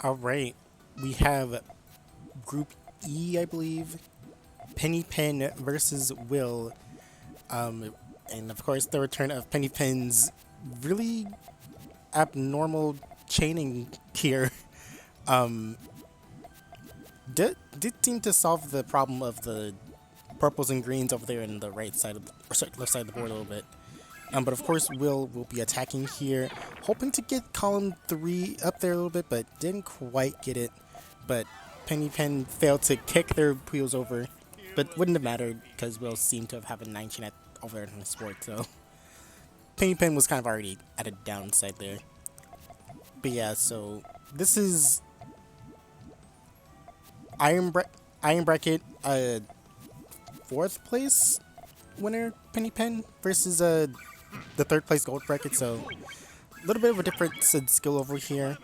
Alright, we have Group E, I believe. PennyPen versus Will. And of course, the return of PennyPen's really abnormal chaining here. Um, did seem to solve the problem of the purples and greens over there in the right side of or sorry, left side of the board a little bit. But of course, Will be attacking here, hoping to get column 3 up there a little bit, but didn't quite get it. But PennyPen failed to kick their Puyos over, but wouldn't have mattered because Will seemed to have a 19 over there in his board, so PennyPen was kind of already at a downside there. But yeah, so this is Iron Bracket, 4th place winner PennyPen versus the 3rd place gold bracket, so a little bit of a difference in skill over here.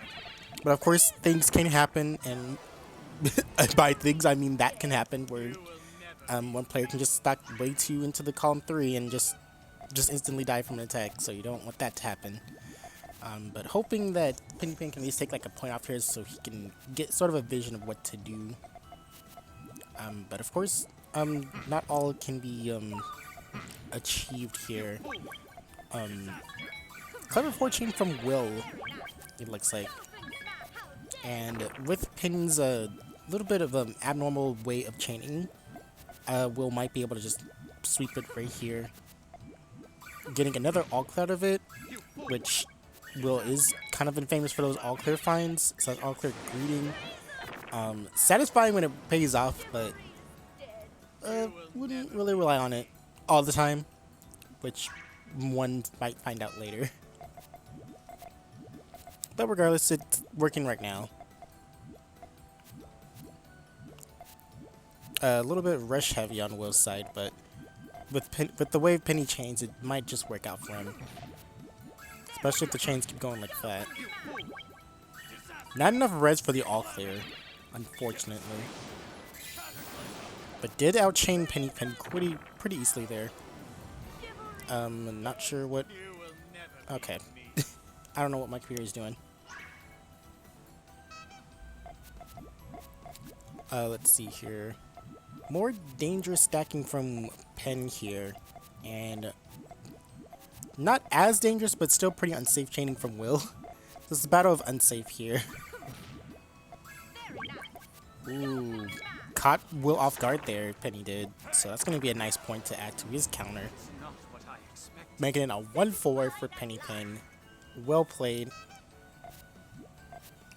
But of course, things can happen, and by things I mean that can happen where one player can just stack way too into the column 3 and just instantly die from an attack, so you don't want that to happen. But hoping that PennyPen can at least take like a point off here so he can get sort of a vision of what to do. But of course, not all can be achieved here. Clever fortune from Will, it looks like. And with Pen's little bit of an abnormal way of chaining, Will might be able to just sweep it right here. Getting another all clear out of it, which Will is kind of been famous for those all clear finds, so that's all clear greeting. Satisfying when it pays off, but wouldn't really rely on it all the time, which one might find out later. But regardless, it's working right now. A little bit rush heavy on Will's side, but with the way Penny chains, it might just work out for him. Especially if the chains keep going like that. Not enough res for the all clear, unfortunately. But did outchain PennyPen pretty easily there. Not sure what. Okay, I don't know what my computer is doing. Let's see here. More dangerous stacking from Pen here, and not as dangerous, but still pretty unsafe chaining from Will. This is a battle of unsafe here. Ooh, caught Will off guard there, Penny did. So that's going to be a nice point to add to his counter. Making it a 1-4 for PennyPen. Well played.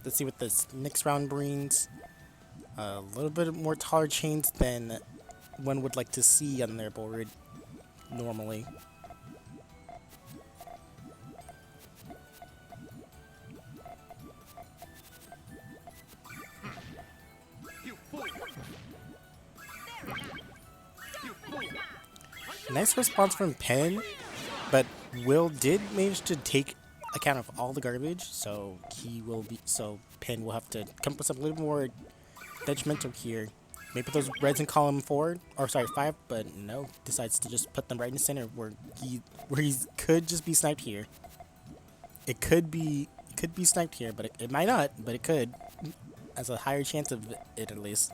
Let's see what this next round brings. A little bit more taller chains than one would like to see on their board normally. Nice response from Pen, but Will did manage to take account of all the garbage, so Pen will have to come up with something a little more detrimental here. Maybe put those reds in column 4, or sorry, 5, but no, decides to just put them right in the center where he could just be sniped here. It could be sniped here, but it might not, but it could. Has a higher chance of it at least.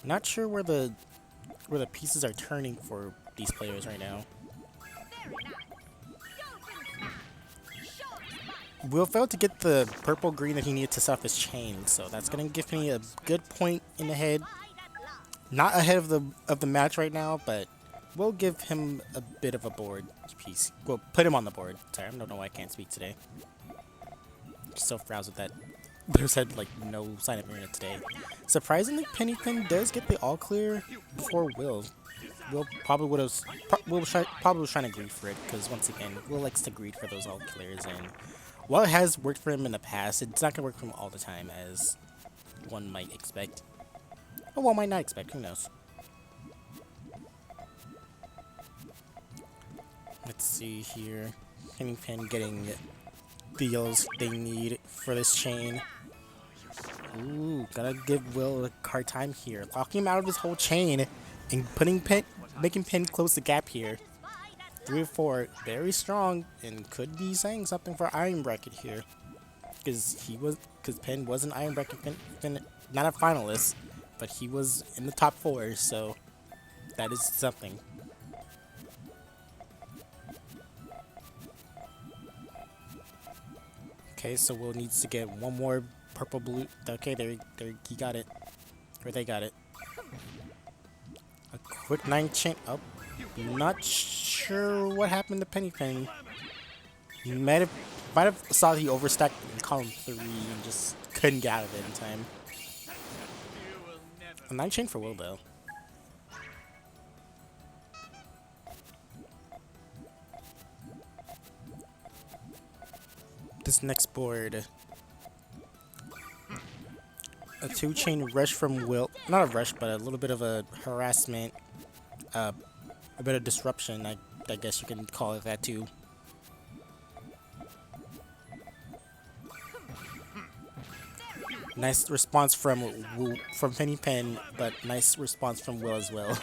Not sure where the pieces are turning for these players right now. Will fail to get the purple green that he needed to set off his chain, so that's gonna give me a good point in the head. Not ahead of the match right now, but we'll give him a bit of a board piece. We'll put him on the board. Sorry, I don't know why I can't speak today. Still frowns with that. There's had like no sign of internet today. Surprisingly, PennyPen does get the all clear before Will. Will probably would have. Probably was trying to greed for it because once again, Will likes to greed for those all clears, and while it has worked for him in the past, it's not gonna work for him all the time as one might expect. Or one might not expect. Who knows? Let's see here. PennyPen getting the yellows they need for this chain. Ooh, gotta give Will a hard time here. Locking him out of his whole chain and making Pen close the gap here. 3 or 4, very strong, and could be saying something for Iron Bracket here. because Penn was an Iron Bracket not a finalist, but he was in the top 4, so that is something. Okay, so Will needs to get one more purple blue. Okay, there he got it, or they got it. A quick 9 chain. Oh, not sure what happened to PennyPen. He might have saw he overstacked in column 3 and just couldn't get out of it in time. A 9 chain for Will though. This next board, a 2 chain rush from Will. Not a rush, but a little bit of a harassment, a bit of disruption. I guess you can call it that too. Nice response from PennyPen, but nice response from Will as well.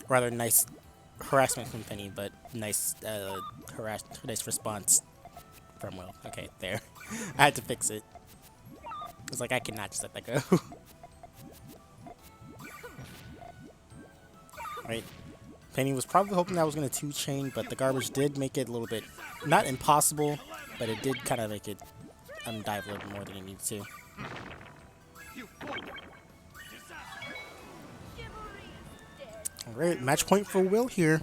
Rather nice harassment from Penny, but nice nice response from Will. Okay, there. I had to fix it. I was like, I cannot just let that go. Right. Penny was probably hoping that was going to 2 chain, but the garbage did make it a little bit, not impossible, but it did kind of make it dive a little bit more than it needed to. Alright, match point for Will here.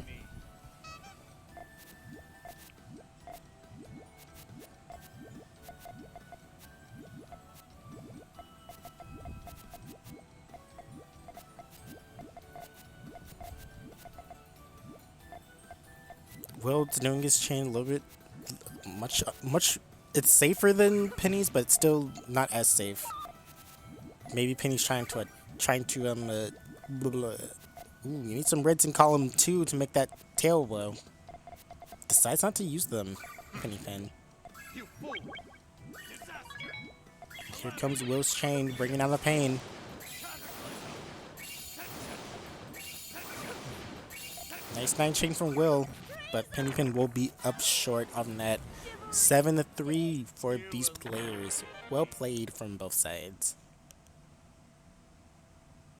Will's doing his chain a little bit much. It's safer than Penny's, but it's still not as safe. Maybe Penny's trying to Ooh, you need some reds in column 2 to make that tail blow. Decides not to use them, PennyPen. Here comes Will's chain, bringing out the pain. Nice 9 chain from Will, but PennyPen will be up short on that. 7-3 for these players. Well played from both sides.